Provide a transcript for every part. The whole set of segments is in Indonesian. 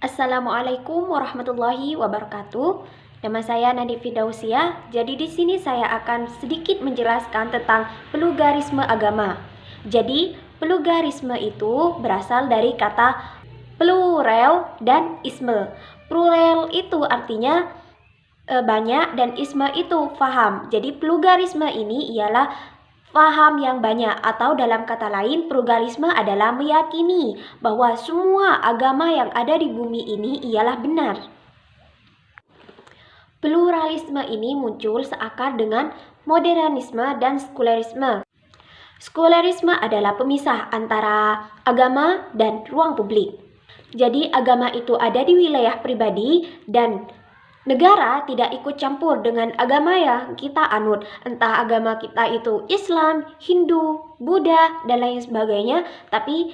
Assalamualaikum warahmatullahi wabarakatuh. Nama saya Nadi Fidausia. Jadi di sini saya akan sedikit menjelaskan tentang plugarisme agama. Jadi plugarisme itu berasal dari kata plural dan isme. Plural itu artinya banyak dan isme itu faham. Jadi plugarisme ini ialah faham yang banyak, atau dalam kata lain, pluralisme adalah meyakini bahwa semua agama yang ada di bumi ini ialah benar. Pluralisme ini muncul seakar dengan modernisme dan sekularisme. Sekularisme adalah pemisah antara agama dan ruang publik. Jadi agama itu ada di wilayah pribadi dan negara tidak ikut campur dengan agama yang kita anut, entah agama kita itu Islam, Hindu, Buddha, dan lain sebagainya, tapi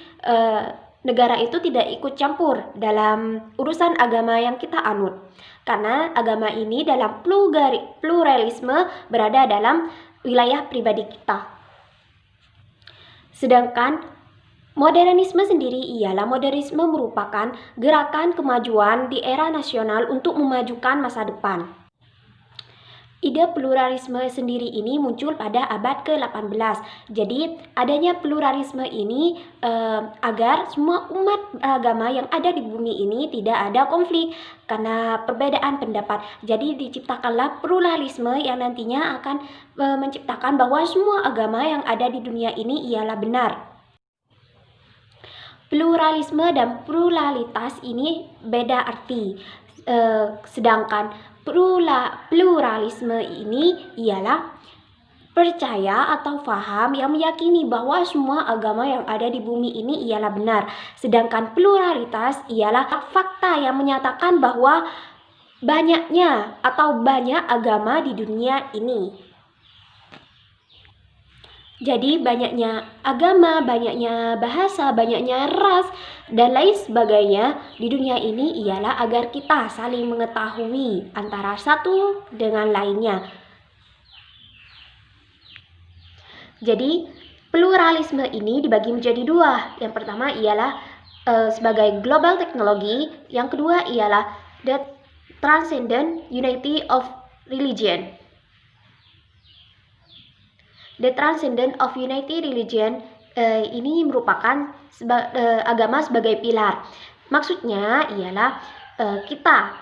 negara itu tidak ikut campur dalam urusan agama yang kita anut. Karena agama ini dalam pluralisme berada dalam wilayah pribadi kita. Sedangkan modernisme sendiri ialah modernisme merupakan gerakan kemajuan di era nasional untuk memajukan masa depan. Ide pluralisme sendiri ini muncul pada abad ke-18. Jadi adanya pluralisme ini agar semua umat agama yang ada di bumi ini tidak ada konflik karena perbedaan pendapat. Jadi diciptakanlah pluralisme yang nantinya akan menciptakan bahwa semua agama yang ada di dunia ini ialah benar. Pluralisme dan pluralitas ini beda arti, sedangkan pluralisme ini ialah percaya atau faham yang meyakini bahwa semua agama yang ada di bumi ini ialah benar. Sedangkan pluralitas ialah fakta yang menyatakan bahwa banyaknya atau banyak agama di dunia ini. Jadi banyaknya agama, banyaknya bahasa, banyaknya ras, dan lain sebagainya di dunia ini ialah agar kita saling mengetahui antara satu dengan lainnya. Jadi pluralisme ini dibagi menjadi dua. Yang pertama ialah sebagai global teknologi, yang kedua ialah the transcendent unity of religion. The Transcendent of Unity Religion ini merupakan agama sebagai pilar. Maksudnya ialah kita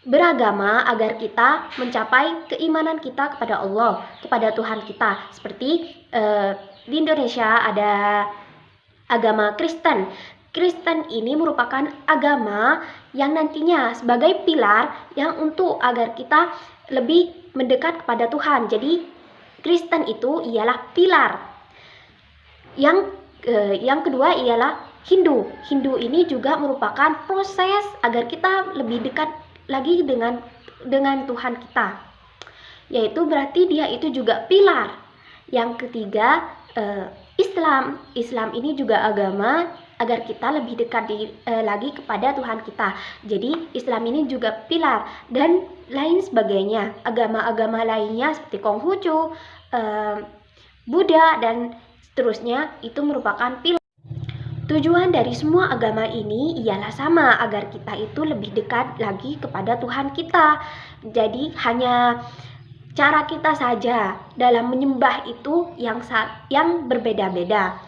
beragama agar kita mencapai keimanan kita kepada Allah, kepada Tuhan kita. Seperti di Indonesia ada agama Kristen. Kristen ini merupakan agama yang nantinya sebagai pilar yang untuk agar kita lebih mendekat kepada Tuhan. Jadi Kristen itu ialah pilar. Yang kedua ialah Hindu. Hindu ini juga merupakan proses agar kita lebih dekat lagi dengan Tuhan kita. Yaitu berarti dia itu juga pilar. Yang ketiga Islam. Islam ini juga agama agar kita lebih dekat lagi kepada Tuhan kita. Jadi Islam ini juga pilar dan lain sebagainya. Agama-agama lainnya seperti Konghucu, Buddha, dan seterusnya itu merupakan pilar. Tujuan dari semua agama ini ialah sama, agar kita itu lebih dekat lagi kepada Tuhan kita. Jadi hanya cara kita saja dalam menyembah itu yang berbeda-beda.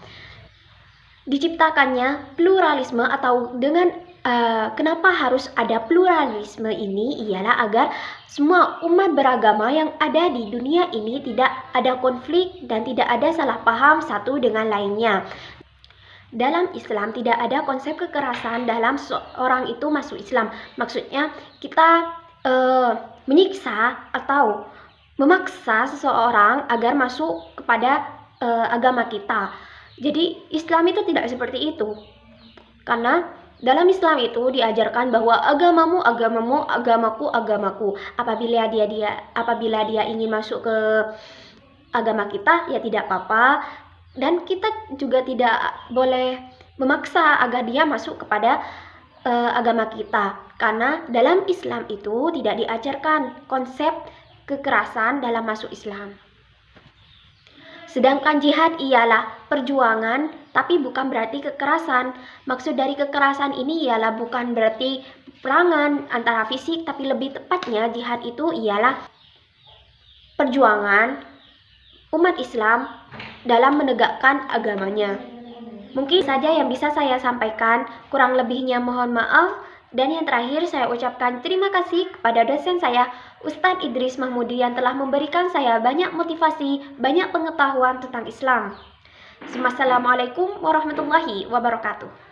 Diciptakannya pluralisme atau dengan kenapa harus ada pluralisme ini ialah agar semua umat beragama yang ada di dunia ini tidak ada konflik dan tidak ada salah paham satu dengan lainnya. Dalam Islam tidak ada konsep kekerasan dalam seorang itu masuk Islam. Maksudnya kita menyiksa atau memaksa seseorang agar masuk kepada agama kita. Jadi Islam itu tidak seperti itu. Karena dalam Islam itu diajarkan bahwa agamamu agamamu, agamaku agamaku. Apabila dia ingin masuk ke agama kita, ya tidak apa-apa. Dan kita juga tidak boleh memaksa agar dia masuk kepada agama kita. Karena dalam Islam itu tidak diajarkan konsep kekerasan dalam masuk Islam. Sedangkan jihad ialah perjuangan tapi bukan berarti kekerasan. Maksud dari kekerasan ini ialah bukan berarti perangan antara fisik, tapi lebih tepatnya jihad itu ialah perjuangan umat Islam dalam menegakkan agamanya. Mungkin saja yang bisa saya sampaikan, kurang lebihnya mohon maaf. Dan yang terakhir saya ucapkan terima kasih kepada dosen saya, Ustadz Idris Mahmudi, yang telah memberikan saya banyak motivasi, banyak pengetahuan tentang Islam. Wassalamualaikum warahmatullahi wabarakatuh.